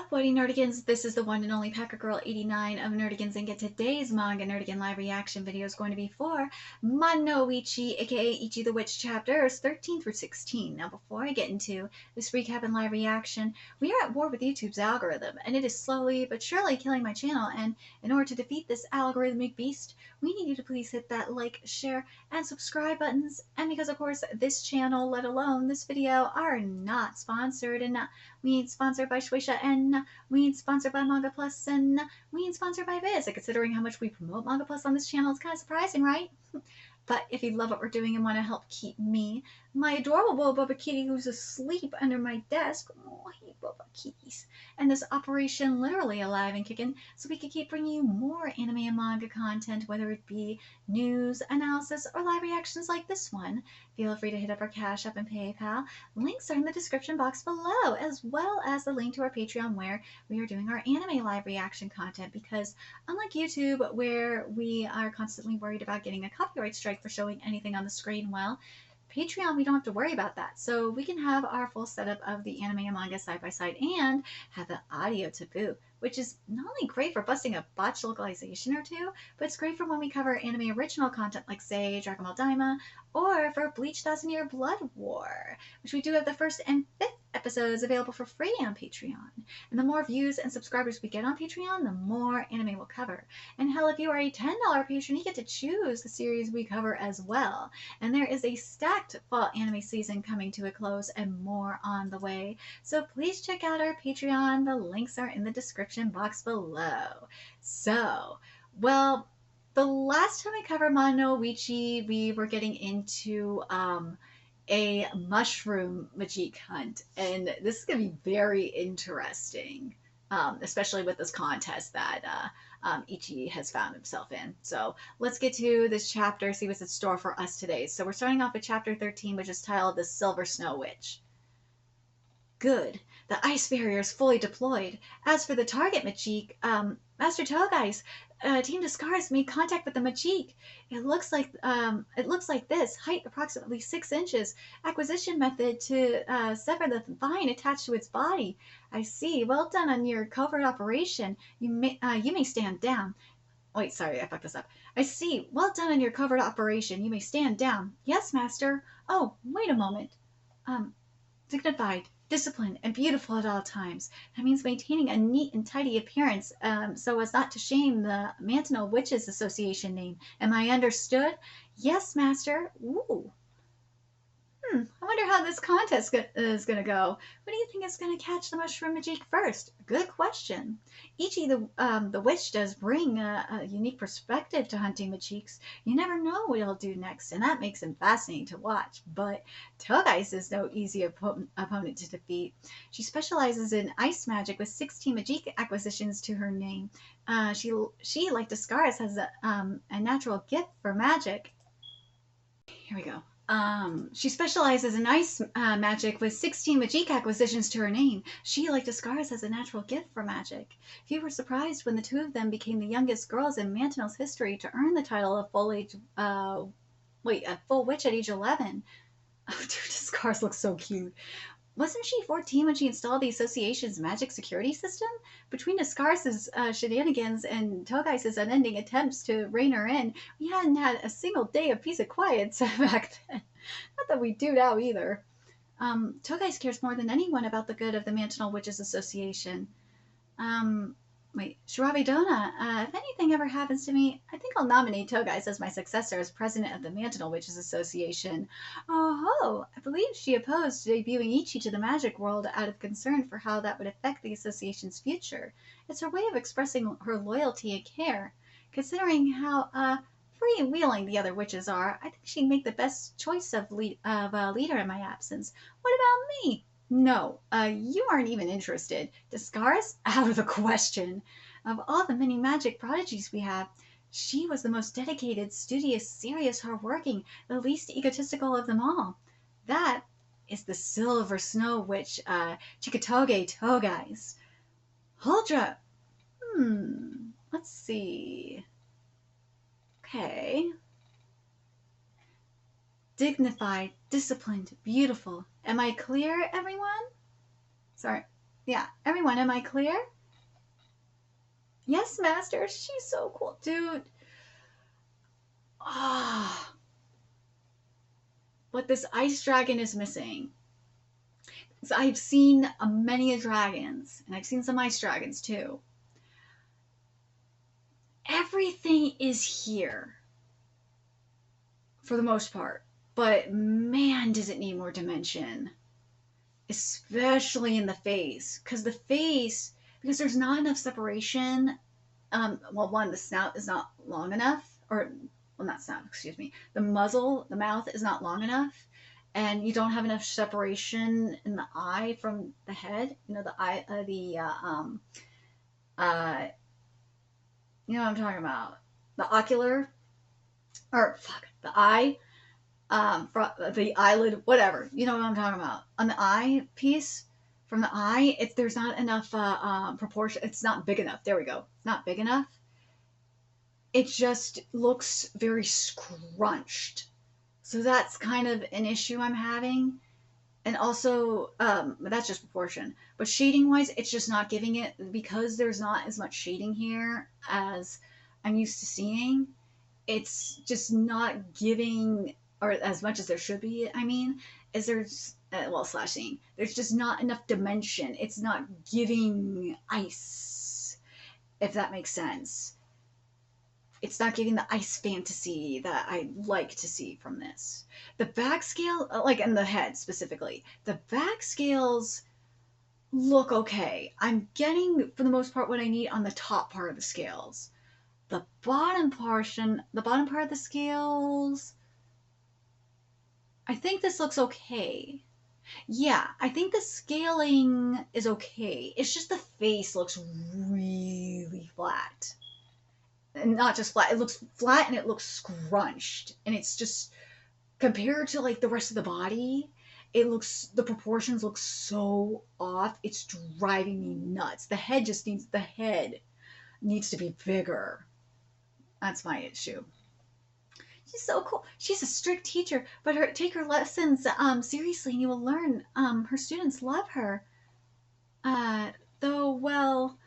up, Woody Nerdigans? This is the one and only Packer Girl 89 of Nerdigans, and today's Manga Nerdigan live reaction video is going to be for Ichi, aka Ichi the Witch chapters 13 through 16. Now, before I get into this recap and live reaction, we are at war with YouTube's algorithm, and it is slowly but surely killing my channel. And in order to defeat this algorithmic beast, we need you to please hit that like, share, and subscribe buttons. And because, of course, this channel, let alone this video, are not sponsored, and we ain't sponsored by Shueisha, and we ain't sponsored by Manga Plus, and we ain't sponsored by Viz. And considering how much we promote Manga Plus on this channel, it's kind of surprising, right? But if you love what we're doing and want to help keep me, my adorable Boba Kitty who's asleep under my desk, oh, hey Boba Kitties, and this operation literally alive and kicking, so we can keep bringing you more anime and manga content, whether it be news, analysis, or live reactions like this one, feel free to hit up our Cash App and PayPal. Links are in the description box below, as well as the link to our Patreon where we are doing our anime live reaction content, because unlike YouTube, where we are constantly worried about getting a copyright strike for showing anything on the screen, well, Patreon, we don't have to worry about that. So we can have our full setup of the anime and manga side by side and have the audio to boot, which is not only great for busting a botched localization or two, but it's great for when we cover anime original content like, say, Dragon Ball Daima, or for Bleach 1000-Year Blood War, which we do have the first and fifth episodes available for free on Patreon. And the more views and subscribers we get on Patreon, the more anime we'll cover. And hell, if you are a $10 patron, you get to choose the series we cover as well. And there is a stacked fall anime season coming to a close and more on the way. So please check out our Patreon. The links are in the description box below. So, well, the last time I covered Ichi, we were getting into a mushroom MAJIK hunt, and this is going to be very interesting, especially with this contest that Ichi has found himself in. So let's get to this chapter, see what's in store for us today. So we're starting off with chapter 13, which is titled The Silver Snow Witch. Good. The ice barrier is fully deployed. As for the target MAJIK, Master Togai's Team Discards made contact with the MAJIK. It looks like this: height approximately 6 inches. Acquisition method to sever the vine attached to its body. I see. Well done on your covert operation. You may stand down. Wait, sorry, I fucked this up. I see. Well done on your covert operation. You may stand down. Yes, Master. Oh, wait a moment. Dignified, disciplined, and beautiful at all times. That means maintaining a neat and tidy appearance, so as not to shame the Mantinal Witches Association name. Am I understood? Yes, Master. Ooh. I wonder how this contest is going to go. Who do you think is going to catch the mushroom MAJIK first? Good question. Ichi the witch does bring a unique perspective to hunting MAJIKs. You never know what he'll do next, and that makes him fascinating to watch. But Togai's is no easy opponent to defeat. She specializes in ice magic with 16 MAJIK acquisitions to her name. She like Discards, has a natural gift for magic. Here we go. She specializes in ice magic with 16 MAJIK acquisitions to her name. She, like Discards, has a natural gift for magic. Few were surprised when the two of them became the youngest girls in Mantinal's history to earn the title of full witch at age 11. Oh, dude, Discards looks so cute. Wasn't she 14 when she installed the association's magic security system? Between Discards' shenanigans and Togai's unending attempts to rein her in, we hadn't had a single day of peace and quiet back then. Not that we do now either. Togai's cares more than anyone about the good of the Mantinal Witches Association. Shirabi Dona, if anything ever happens to me, I think I'll nominate Togai's as my successor as president of the Mantinal Witches Association. Oh, I believe she opposed debuting Ichi to the magic world out of concern for how that would affect the association's future. It's her way of expressing her loyalty and care. Considering how freewheeling the other witches are, I think she'd make the best choice of leader in my absence. What about me? No, you aren't even interested. Discards? Out of the question. Of all the many magic prodigies we have, she was the most dedicated, studious, serious, hardworking, the least egotistical of them all. That is the Silver Snow Witch, Chikatoge Togai's. Huldra. Let's see. Okay. Dignified, disciplined, beautiful. Am I clear, everyone? Sorry. Yeah, everyone, am I clear? Yes, Master. She's so cool. Dude. Ah. What this ice dragon is missing. So I've seen many dragons, and I've seen some ice dragons too. Everything is here for the most part, but man, does it need more dimension, especially in the face, because there's not enough separation. Well, one, the snout is not long enough, or well, not snout, excuse me. The muzzle, the mouth is not long enough, and you don't have enough separation in the eye from the head. You know, the eye, uh, you know what I'm talking about, the ocular, or fuck, the eye, the eyelid, whatever. You know what I'm talking about. On the eye piece, from the eye, there's not enough proportion. It's not big enough. There we go. It's not big enough. It just looks very scrunched. So that's kind of an issue I'm having. And also, that's just proportion. But shading wise, it's just not giving it, because there's not as much shading here as I'm used to seeing. It's just not giving, or as much as there should be, I mean, is there's, well, slashing. There's just not enough dimension. It's not giving ice, if that makes sense. It's not giving the ice fantasy that I like to see from this. The back scale, like in the head specifically, the back scales look okay. I'm getting, for the most part, what I need on the top part of the scales. The bottom part of the scales, I think this looks okay. Yeah, I think the scaling is okay. It's just the face looks really flat. And not just flat, it looks flat and it looks scrunched. And it's just, compared to like the rest of the body, the proportions look so off. It's driving me nuts. The head needs to be bigger. That's my issue. She's so cool. She's a strict teacher, but take her lessons seriously, and you will learn. Her students love her. Though, well,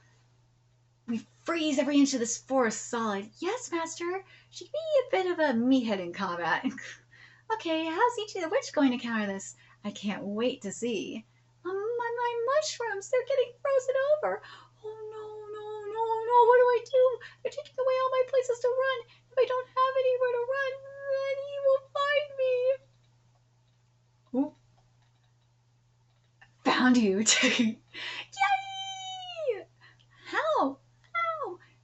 we freeze every inch of this forest solid. Yes, master. She can be a bit of a meathead in combat. Okay, how's Ichi the witch going to counter this? I can't wait to see. My mushrooms, they're getting frozen over. Oh no, no, no, no, what do I do? They're taking away all my places to run. If I don't have anywhere to run, then he will find me. Ooh, found you. Yay! How?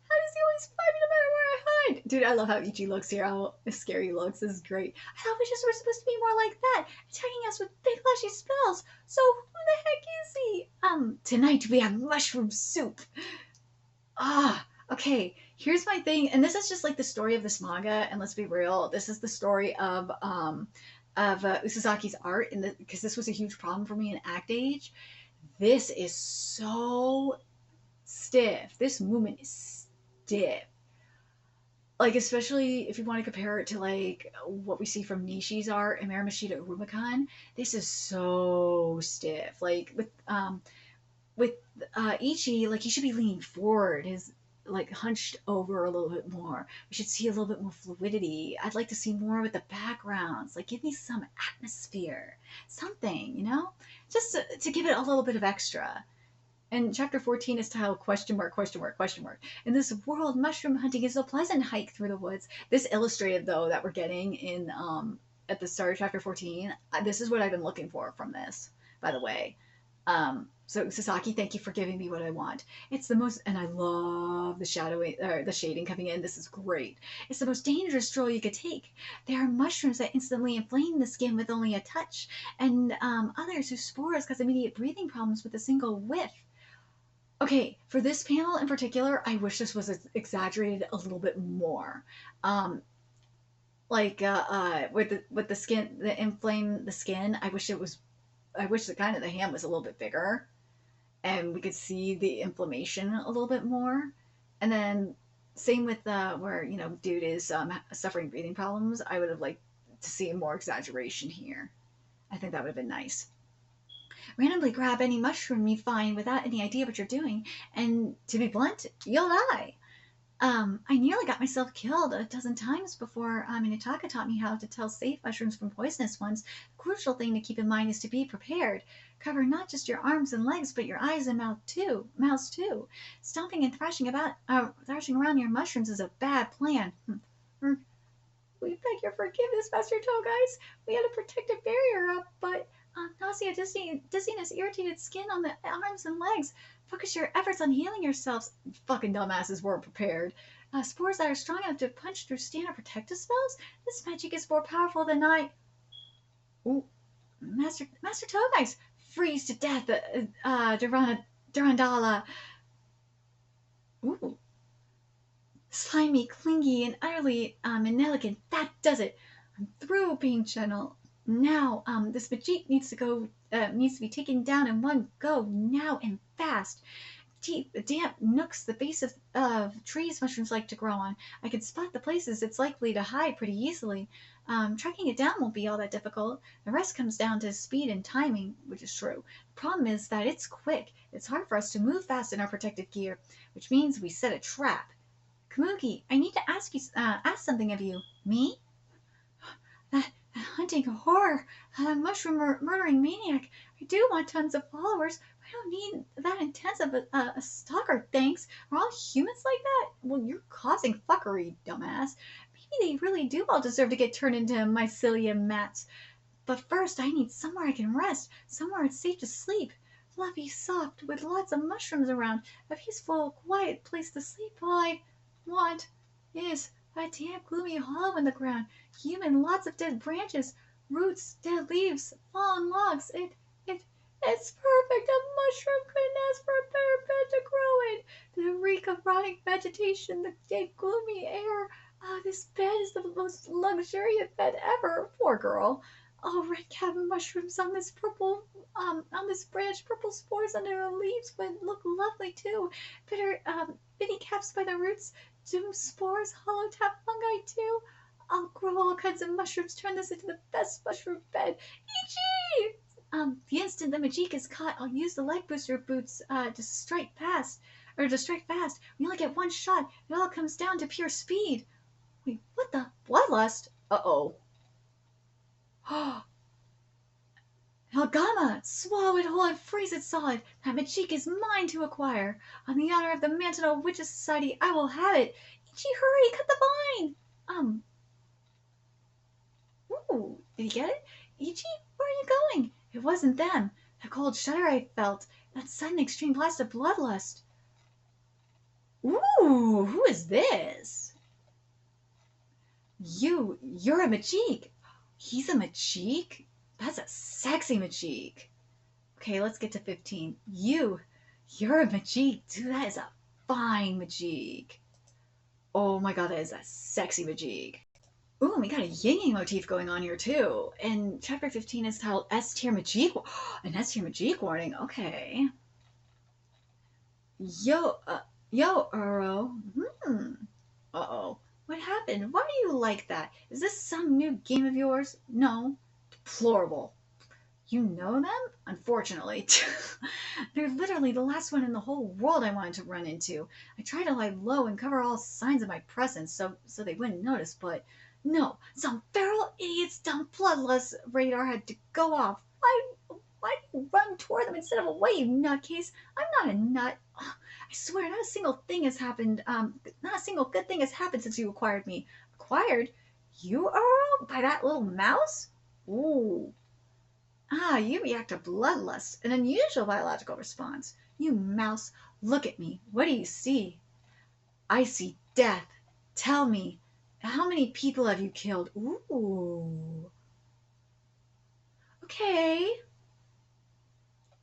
How does he always find me no matter where I hide? Dude, I love how Ichi looks here, how scary he looks. This is great. I thought we just were supposed to be more like that, attacking us with big flashy spells. So who the heck is he? Tonight we have mushroom soup. Okay, here's my thing, and this is just like the story of this manga, and let's be real, this is the story of Usasaki's art, because this was a huge problem for me in Act Age. This is so stiff. This movement is stiff. Like, especially if you want to compare it to like what we see from Nishi's art and Marimashita Rumicon, this is so stiff. Like with Ichi, like he should be leaning forward, his like hunched over a little bit more. We should see a little bit more fluidity. I'd like to see more with the backgrounds. Like give me some atmosphere, something, just to give it a little bit of extra. And chapter 14 is titled question mark, question mark, question mark. In this world, mushroom hunting is a pleasant hike through the woods. This illustrated, though, that we're getting in at the start of chapter 14, this is what I've been looking for from this, by the way. So Sasaki, thank you for giving me what I want. It's the most, and I love the the shading coming in. This is great. It's the most dangerous stroll you could take. There are mushrooms that instantly inflame the skin with only a touch, and others whose spores cause immediate breathing problems with a single whiff. Okay, for this panel in particular, I wish this was exaggerated a little bit more. With the skin, the inflame the skin. I wish the hand was a little bit bigger, and we could see the inflammation a little bit more. And then same with where dude is suffering breathing problems. I would have liked to see more exaggeration here. I think that would have been nice. randomly grab any mushroom you find without any idea what you're doing, and to be blunt, you'll die. I nearly got myself killed a dozen times before Minataka taught me how to tell safe mushrooms from poisonous ones. The crucial thing to keep in mind is to be prepared. Cover not just your arms and legs, but your eyes and mouths too. Stomping and thrashing around your mushrooms is a bad plan. We beg your forgiveness, Master Guys. We had a protective barrier up, but nausea, dizziness, irritated skin on the arms and legs. Focus your efforts on healing yourselves. Fucking dumbasses weren't prepared. Spores that are strong enough to punch through standard protective spells? This magic is more powerful than I. Ooh, Master Guys, freeze to death, Durandala. Ooh. Slimy, clingy, and utterly inelegant. That does it. I'm through being gentle. Now, this MAJIK needs to be taken down in one go, now and fast. Deep, damp nooks the base of trees mushrooms like to grow on. I can spot the places it's likely to hide pretty easily. Tracking it down won't be all that difficult. The rest comes down to speed and timing, which is true. The problem is that it's quick. It's hard for us to move fast in our protective gear, which means we set a trap. Kamuki, I need to ask something of you. Me? That hunting horror, mushroom murdering maniac. I do want tons of followers. I don't need that intense of a stalker, thanks. Are all humans like that? Well, you're causing fuckery, dumbass. Maybe they really do all deserve to get turned into mycelium mats. But first, I need somewhere I can rest, somewhere it's safe to sleep. Fluffy, soft, with lots of mushrooms around. A peaceful, quiet place to sleep. All I want is a damp, gloomy hollow in the ground. Human, lots of dead branches, roots, dead leaves, fallen logs. It's perfect. A mushroom couldn't ask for a better bed to grow in. The reek of rotting vegetation, the dead, gloomy air. This bed is the most luxuriant bed ever. Poor girl. Oh, red cap mushrooms on this branch, purple spores under the leaves would look lovely too. Bitty caps by the roots, doom spores, hollow tap fungi too. I'll grow all kinds of mushrooms, turn this into the best mushroom bed. Ichi! The instant the MAJIK is caught, I'll use the leg booster boots to strike fast. We only get one shot. It all comes down to pure speed. Wait, what the? Bloodlust? Uh-oh. Helgama! Swallow it whole and freeze it solid. That MAJIK is mine to acquire. On the honor of the Mantonal Witches Society, I will have it. Ichi, hurry! Cut the vine! Ooh, did you get it? Ichi, where are you going? It wasn't them. The cold shudder I felt. That sudden extreme blast of bloodlust. Ooh, who is this? You're a MAJIK. He's a MAJIK? That's a sexy MAJIK. Okay, let's get to 15. You're a MAJIK. Dude, that is a fine MAJIK. Oh my god, that is a sexy MAJIK. Ooh, we got a yin-yang motif going on here too. And chapter 15 is titled S-tier MAJIK. An S-tier MAJIK warning. Okay. Yo, Uro. Uh-oh. What happened? Why are you like that? Is this some new game of yours? No. Deplorable. You know them? Unfortunately. They're literally the last one in the whole world I wanted to run into. I tried to lie low and cover all signs of my presence so they wouldn't notice, but no. Some feral idiot's dumb bloodlust radar had to go off. Why do you run toward them instead of away, you nutcase? I'm not a nut. I swear, not a single thing has happened. Not a single good thing has happened since you acquired me. Acquired? You, Earl? By that little mouse? Ooh. You react to bloodlust, an unusual biological response. You mouse, look at me. What do you see? I see death. Tell me, how many people have you killed? Ooh. Okay.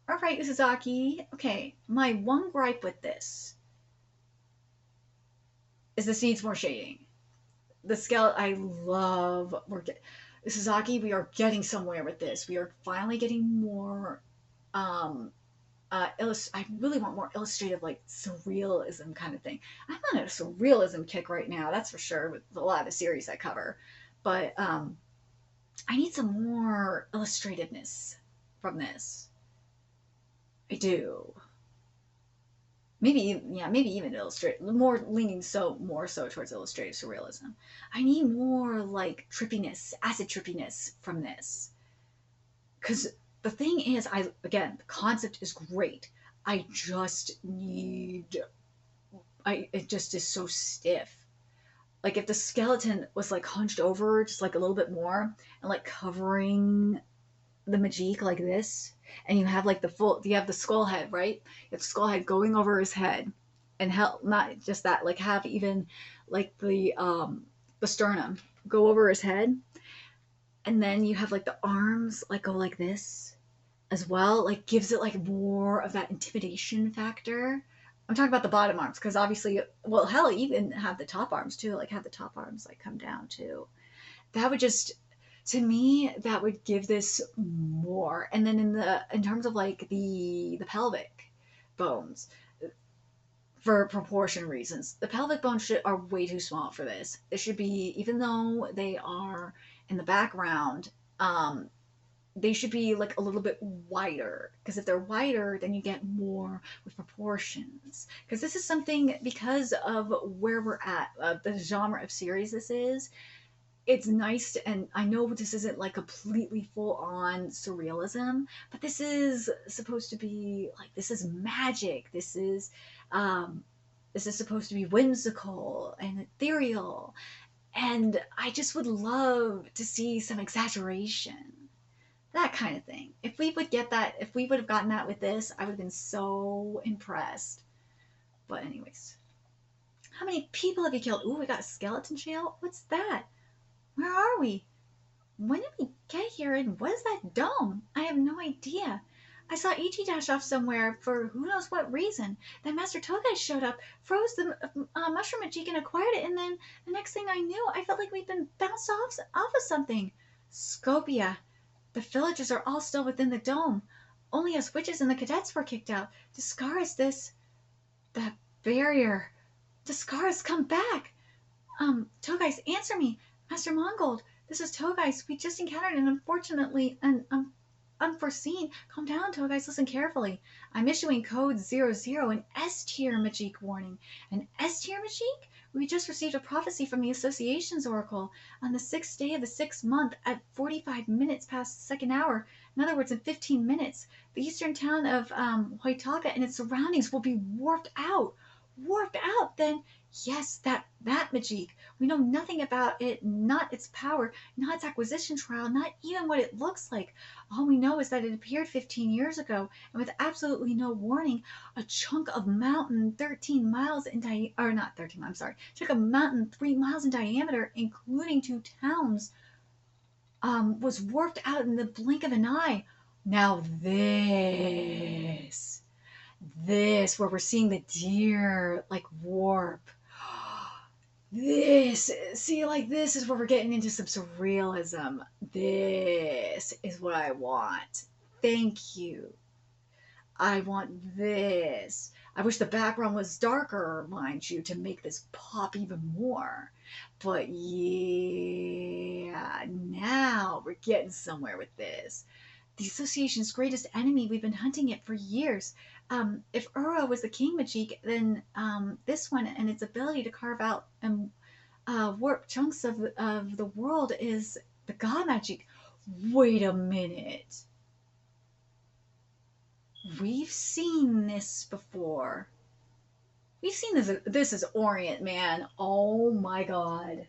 All right, Uzaki. Okay, my one gripe with this is this needs more shading. The scale, I love. Suzaki, we are getting somewhere with this. We are finally getting more. I really want more illustrative, like surrealism kind of thing. I'm on a surrealism kick right now, that's for sure, with a lot of the series I cover. But I need some more illustrativeness from this. I do. Maybe, yeah, maybe even illustrate more, leaning more so towards illustrative surrealism. I need more like trippiness, acid trippiness from this. Because the thing is, again, the concept is great. I just need, it just is so stiff. Like if the skeleton was like hunched over just like a little bit more and like covering the Majik like this, and you have like you have the skull head, right? You have the skull head going over his head, and help not just that, like have even like the sternum go over his head, and then you have like the arms like go like this as well, like gives it like more of that intimidation factor. I'm talking about the bottom arms because obviously, well, hell, even have the top arms too, like have the top arms like come down too. That would just, to me, that would give this more. And then in terms of like the pelvic bones, for proportion reasons, the pelvic bones are way too small for this. It should be, even though they are in the background, they should be like a little bit wider, because if they're wider then you get more with proportions, because this is something, because of where we're at, the genre of series this is, it's nice to, and I know this isn't like completely full on surrealism, but this is supposed to be like, this is magic, um this is supposed to be whimsical and ethereal, and I just would love to see some exaggeration, that kind of thing. If we would get that, if we would have gotten that with this, I would have been so impressed. But anyways, how many people have you killed? Ooh, we got a skeleton shell. What's that? Where are we? When did we get here, and what is that dome? I have no idea. I saw Ichi dash off somewhere for who knows what reason. Then Master Togai showed up, froze the mushroom Majik and acquired it, and then the next thing I knew, I felt like we'd been bounced off of something. Scopia. The villagers are all still within the dome. Only us witches and the cadets were kicked out. Discaris, that barrier. Discaris, come back. Togais, answer me. Master Mongold, this is Togais. We just encountered unforeseen. Calm down, Togais. Listen carefully. I'm issuing code 00, an S tier Majik warning. An S tier Majik? We just received a prophecy from the Association's Oracle. On the 6th day of the 6th month, at 45 minutes past the second hour, in other words, in 15 minutes, the eastern town of Hoitaga and its surroundings will be warped out. Warped out, then? Yes, that Majik. We know nothing about it, not its power, not its acquisition trial, not even what it looks like. All we know is that it appeared 15 years ago, and with absolutely no warning, a chunk of mountain 13 miles in diameter, or not 13, I'm sorry, chunk of mountain 3 miles in diameter, including 2 towns, was warped out in the blink of an eye. Now this, where we're seeing the deer like warp. This is where we're getting into some surrealism. This is what I want. Thank you. I want this. I wish the background was darker, mind you, to make this pop even more. But yeah, now we're getting somewhere with this. The Association's greatest enemy, we've been hunting it for years. If Ura was the King Majik, then this one and its ability to carve out and warp chunks of the world is the God Majik. Wait a minute. We've seen this before. We've seen this. This is Orient, man. Oh my god.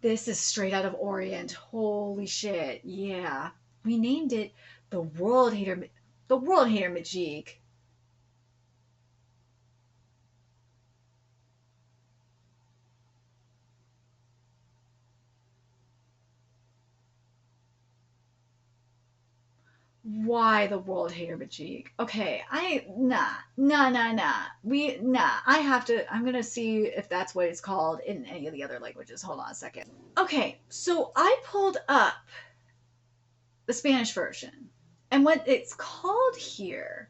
This is straight out of Orient. Holy shit. Yeah. We named it the World Hater Majik. Why the World Hater Majik? Okay, I'm gonna see if that's what it's called in any of the other languages. Hold on a second. Okay, so I pulled up the Spanish version, and what it's called here,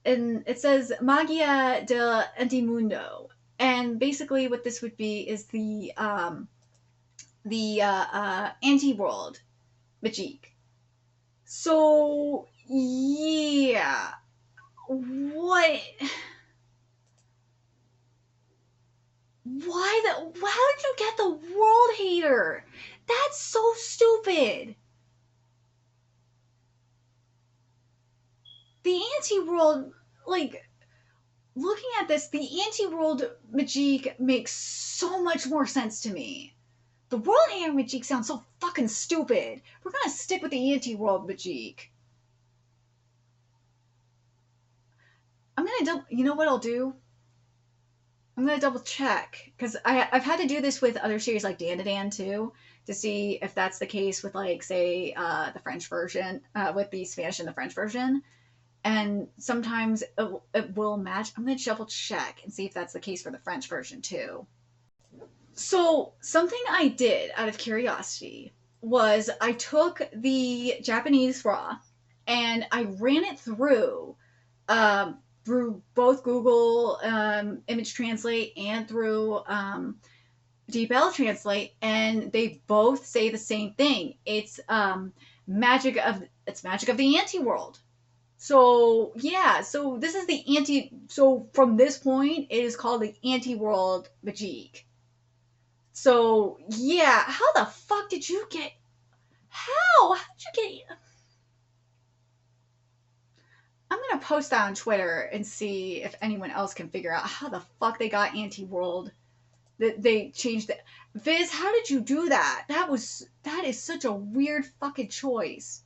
and it says Magia del Antimundo, and basically what this would be is the anti-world Majik. So, yeah. What? How did you get the world hater? That's so stupid. The anti-world, like, looking at this, the anti-world Majik makes so much more sense to me. The world hater Majik sounds so fucking stupid. We're gonna stick with the anti-world Majik. You know what I'll do? I'm gonna double check because I've had to do this with other series like Dan to Dan too to see if that's the case with like say the French version with the Spanish and the French version, and sometimes it will match. I'm gonna double check and see if that's the case for the French version too. So something I did out of curiosity was I took the Japanese raw and I ran it through both Google Image Translate and through DeepL Translate, and they both say the same thing. It's magic of the anti-world. So yeah, so this is the anti. So from this point, it is called the anti-world Majik. So yeah, how the fuck did you get? How? How did you get? I'm gonna post that on Twitter and see if anyone else can figure out how the fuck they got anti-world. That they changed it. Viz, how did you do that? That is such a weird fucking choice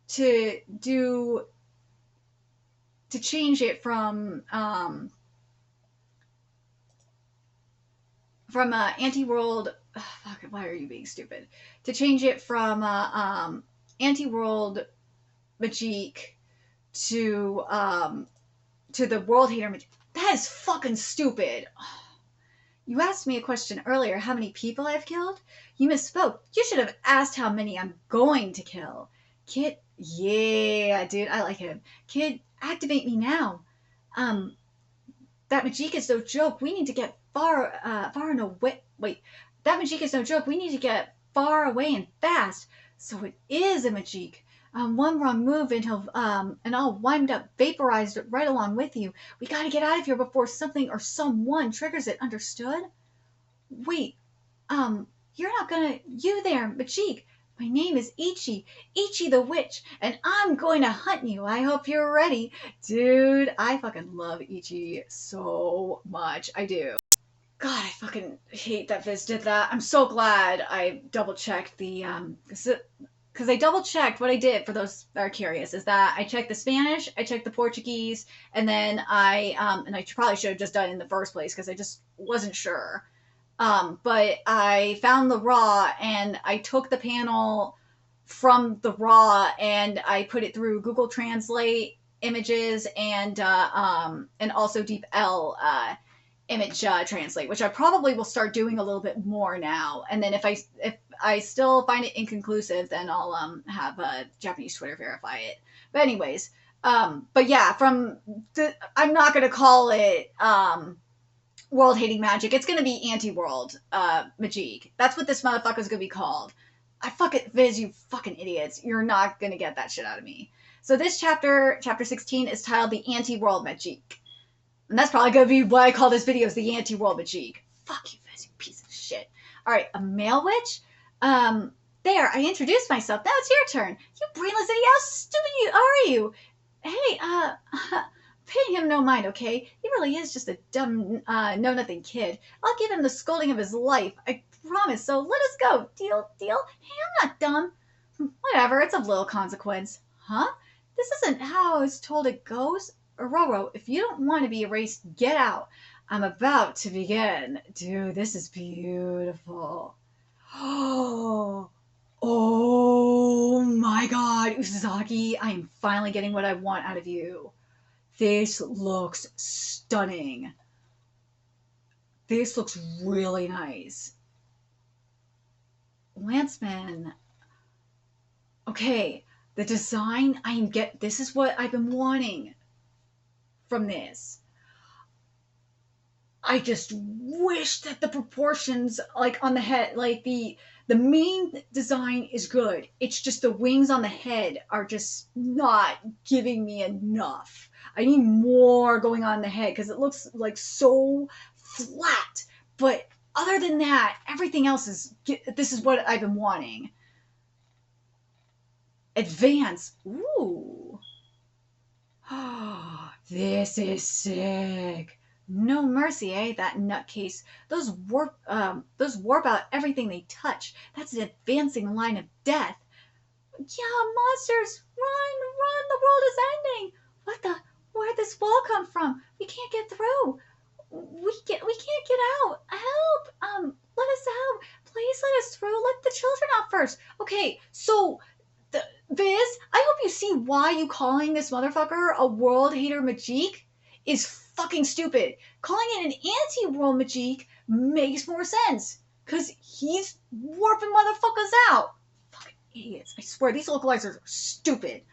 to do to change it from anti-world. Oh, fuck, why are you being stupid? To change it from anti-world Majik to the world hater Majik. That is fucking stupid. You asked me a question earlier how many people I've killed? You misspoke. You should have asked how many I'm going to kill. Kid, yeah, dude, I like him. Kid, activate me now. That Majik is no joke. We need to get far and away. Wait, that Majik is no joke. We need to get far away and fast. So it is a Majik. One wrong move and I'll wind up vaporized right along with you. We gotta get out of here before something or someone triggers it. Understood? Wait, you're not gonna. You there, Majik. My name is Ichi, Ichi the Witch, and I'm going to hunt you. I hope you're ready. Dude, I fucking love Ichi so much. I do. God, I fucking hate that Viz did that. I'm so glad I double checked the, because I double checked what I did for those that are curious is that I checked the Spanish, I checked the Portuguese, and then I probably should have just done it in the first place because I just wasn't sure. But I found the raw and I took the panel from the raw and I put it through Google Translate images and also DeepL image translate, which I probably will start doing a little bit more now. And then if I still find it inconclusive, then I'll have Japanese Twitter verify it. But anyways, but yeah, I'm not gonna call it world hating magic. It's gonna be anti-world Majik. That's what this motherfucker's gonna be called. I fucking Viz, you fucking idiots. You're not gonna get that shit out of me. So this chapter 16, is titled The Anti-World Majik. And that's probably gonna be what I call this video, is the anti-world Majik. Fuck you, Viz, you piece of shit. Alright, a male witch? There, I introduced myself. Now it's your turn. You brainless idiot, how stupid are you? Hey, pay him no mind, okay? He really is just a dumb, know-nothing kid. I'll give him the scolding of his life. I promise, so let us go. Deal? Hey, I'm not dumb. Whatever, it's of little consequence. Huh? This isn't how I was told it goes. Roro, if you don't want to be erased, get out. I'm about to begin. Dude, this is beautiful. Oh my god, Uzaki, I am finally getting what I want out of you. This looks stunning. This looks really nice. Lanceman. Okay, the design, this is what I've been wanting from this. I just wish that the proportions, like on the head, like the The main design is good. It's just the wings on the head are just not giving me enough. I need more going on in the head because it looks like so flat. But other than that, everything else is, this is what I've been wanting. Advance. Ooh. This is sick. No mercy, eh? That nutcase. Those warp out everything they touch. That's an advancing line of death. Yeah, monsters, run! The world is ending. What the? Where'd this wall come from? We can't get through. We can't get out. Help! Let us out. Please let us through. Let the children out first. Okay, so Viz, I hope you see why you calling this motherfucker a world hater Majik is fucking stupid. Calling it an anti-world Majik makes more sense. Because he's warping motherfuckers out. Fucking idiots. I swear, these localizers are stupid.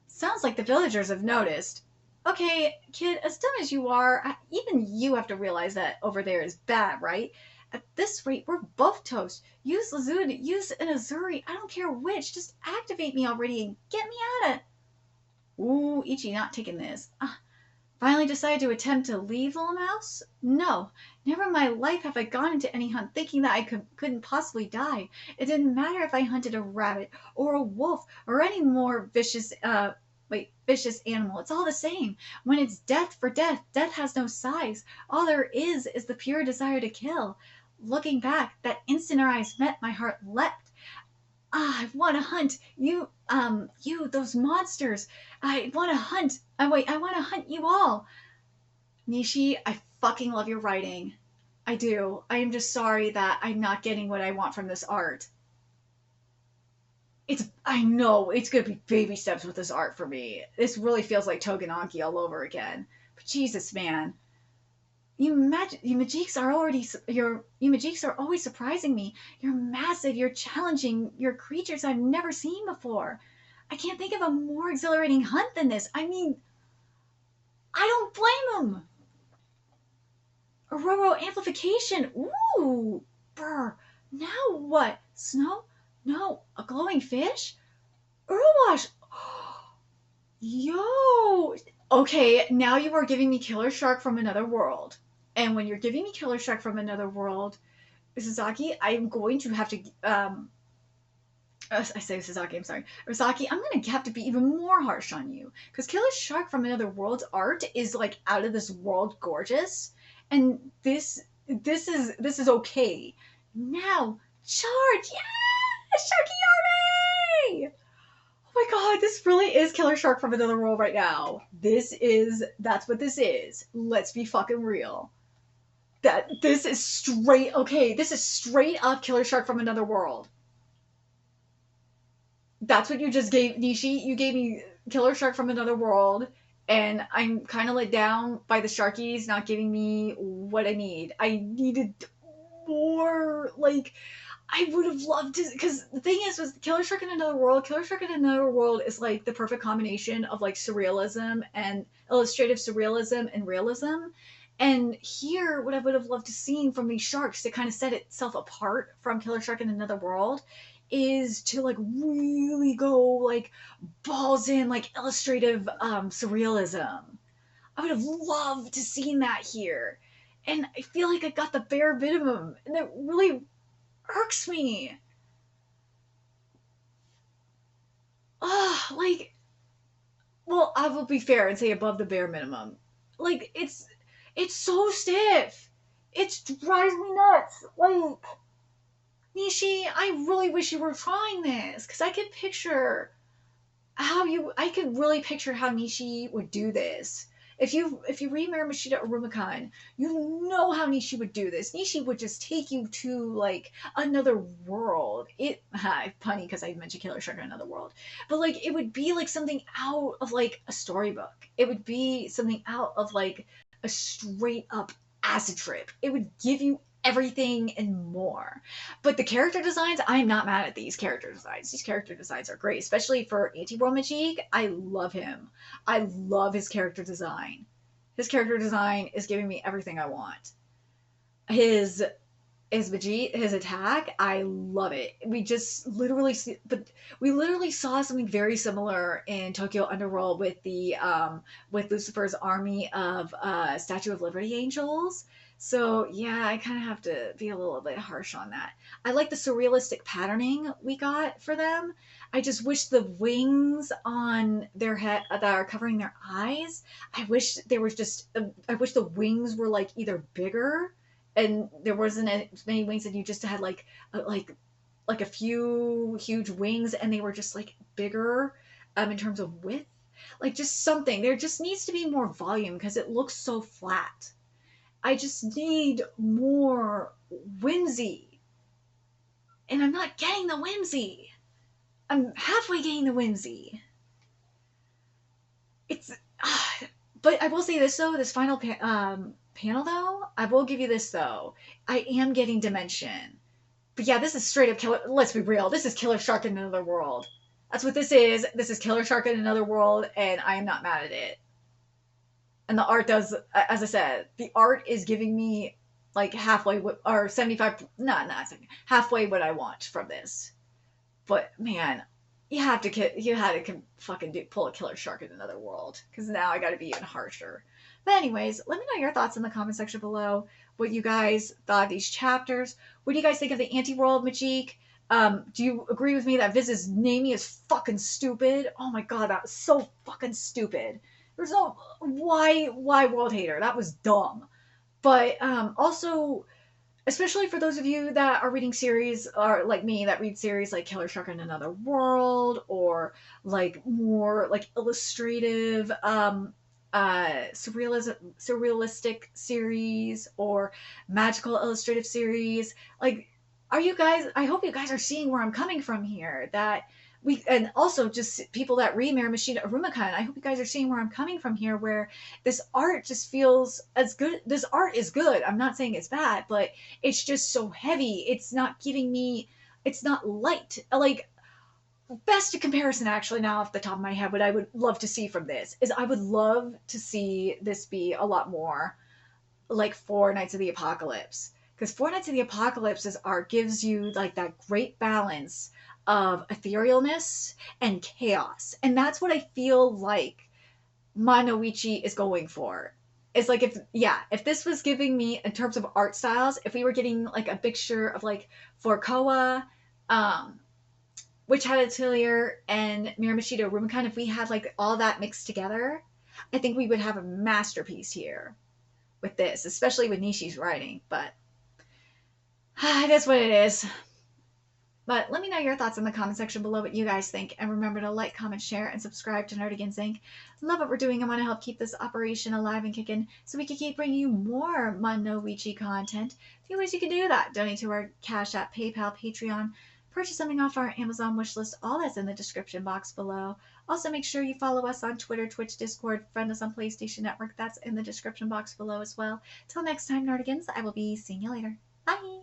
Sounds like the villagers have noticed. Okay, kid, as dumb as you are, even you have to realize that over there is bad, right? At this rate, we're both toast. Use Lazud, use an Azuri, I don't care which. Just activate me already and get me out of... Ooh, Ichi not taking this. Finally decided to attempt to leave, little mouse? No, never in my life have I gone into any hunt thinking that I couldn't possibly die. It didn't matter if I hunted a rabbit or a wolf or any more vicious animal. It's all the same. When it's death for death, death has no size. All there is the pure desire to kill. Looking back, that instant our eyes met, my heart leapt. I want to hunt those monsters. I want to hunt. I want to hunt you all. Nishi, I fucking love your writing. I do. I am just sorry that I'm not getting what I want from this art. I know, it's gonna be baby steps with this art for me. This really feels like Togenanki all over again. But Jesus, man. You Majiks are always surprising me. You're massive, you're challenging, you're creatures I've never seen before. I can't think of a more exhilarating hunt than this. I mean, I don't blame him. Aurora amplification. Ooh, brr. Now what? Snow? No, a glowing fish? Urwash. Yo. Okay, now you are giving me Killer Shark from Another World. And when you're giving me Killer Shark from Another World, Sasaki, I'm going to have to, I say Sasaki, I'm sorry. Sasaki, I'm going to have to be even more harsh on you. Because Killer Shark from Another World's art is, like, out of this world gorgeous. And this is okay. Now, charge! Yeah! Sharky Army! Oh my god, this really is Killer Shark from Another World right now. That's what this is. Let's be fucking real. This is straight up Killer Shark from Another World. That's what you just gave, Nishi. You gave me Killer Shark from Another World, and I'm kind of let down by the Sharkies not giving me what I need. I needed more, like... I would have loved to, because the thing is, was Killer Shark in Another World is like the perfect combination of like surrealism and illustrative surrealism and realism. And here, what I would have loved to see from these sharks to kind of set itself apart from Killer Shark in Another World is to like really go like balls in like illustrative surrealism. I would have loved to seen that here. And I feel like I got the bare minimum, and it really irks me. Like, well, I will be fair and say above the bare minimum. Like, it's so stiff. It drives me nuts. Like, Nishi, I really wish you were trying this, because I could really picture how Nishi would do this. If you read Mashita Arumakun, you know how Nishi would do this. Nishi would just take you to like another world. Punny because I mentioned Killer Shark in Another World, but like it would be like something out of like a storybook. It would be something out of like a straight up acid trip. It would give you everything and more. But the character designs, I'm not mad at these character designs. These character designs are great, especially for Anti-World Majik. I love him. I love his character design. His character design is giving me everything I want. His is MAJIK, his attack. I love it. We just literally see, but we literally saw something very similar in Tokyo Underworld with Lucifer's army of Statue of Liberty angels. So yeah, I kind of have to be a little bit harsh on that. I like the surrealistic patterning we got for them. I just wish the wings on their head that are covering their eyes. I wish there was just. I wish the wings were like either bigger and there wasn't as many wings and you just had like a few huge wings and they were just like bigger in terms of width, like just something. There just needs to be more volume because it looks so flat. I just need more whimsy, and I'm not getting the whimsy. I'm halfway getting the whimsy. It's but I will say this though, this final panel though, I will give you this though, I am getting dimension. But yeah, this is straight up killer. Let's be real. This is Killer Shark in Another World. That's what this is. This is Killer Shark in Another World, and I am not mad at it. And the art does, as I said, the art is giving me like halfway or 75, not halfway what I want from this. But man, you had to fucking pull a Killer Shark in Another World because now I got to be even harsher. But anyways, let me know your thoughts in the comment section below. What you guys thought of these chapters. What do you guys think of the anti-world MAJIK? Do you agree with me that Viz's naming is fucking stupid? Oh my god, that was so fucking stupid. There's no why world hater. That was dumb. But also, especially for those of you that are reading series or like me that read series like Killer Shark in Another World or like more like illustrative surrealistic series or magical illustrative series. Like, are you guys, I hope you guys are seeing where I'm coming from here, that we, and also just people that read Miramashita Arumakan, I hope you guys are seeing where I'm coming from here, where this art just feels as good. This art is good. I'm not saying it's bad, but it's just so heavy. It's not giving me, it's not light. Like, best comparison actually now off the top of my head, what I would love to see from this is I would love to see this be a lot more like Four Nights of the Apocalypse, because Four Nights of the Apocalypse's art gives you like that great balance of etherealness and chaos, and that's what I feel like Ichi is going for. It's like, if this was giving me in terms of art styles, if we were getting like a mixture of like Forkoa, Witch Hat Atelier, and Miramashita Arumakan, if we had like all that mixed together, I think we would have a masterpiece here with this, especially with Nishi's writing. But that's what it is. But let me know your thoughts in the comment section below, what you guys think. And remember to like, comment, share, and subscribe to Nerdigans Inc. Love what we're doing. I want to help keep this operation alive and kicking so we can keep bringing you more Ichi content. A few ways you can do that. Donate to our Cash App, PayPal, Patreon. Purchase something off our Amazon wishlist. All that's in the description box below. Also, make sure you follow us on Twitter, Twitch, Discord. Friend us on PlayStation Network. That's in the description box below as well. Till next time, Nerdigans, I will be seeing you later. Bye!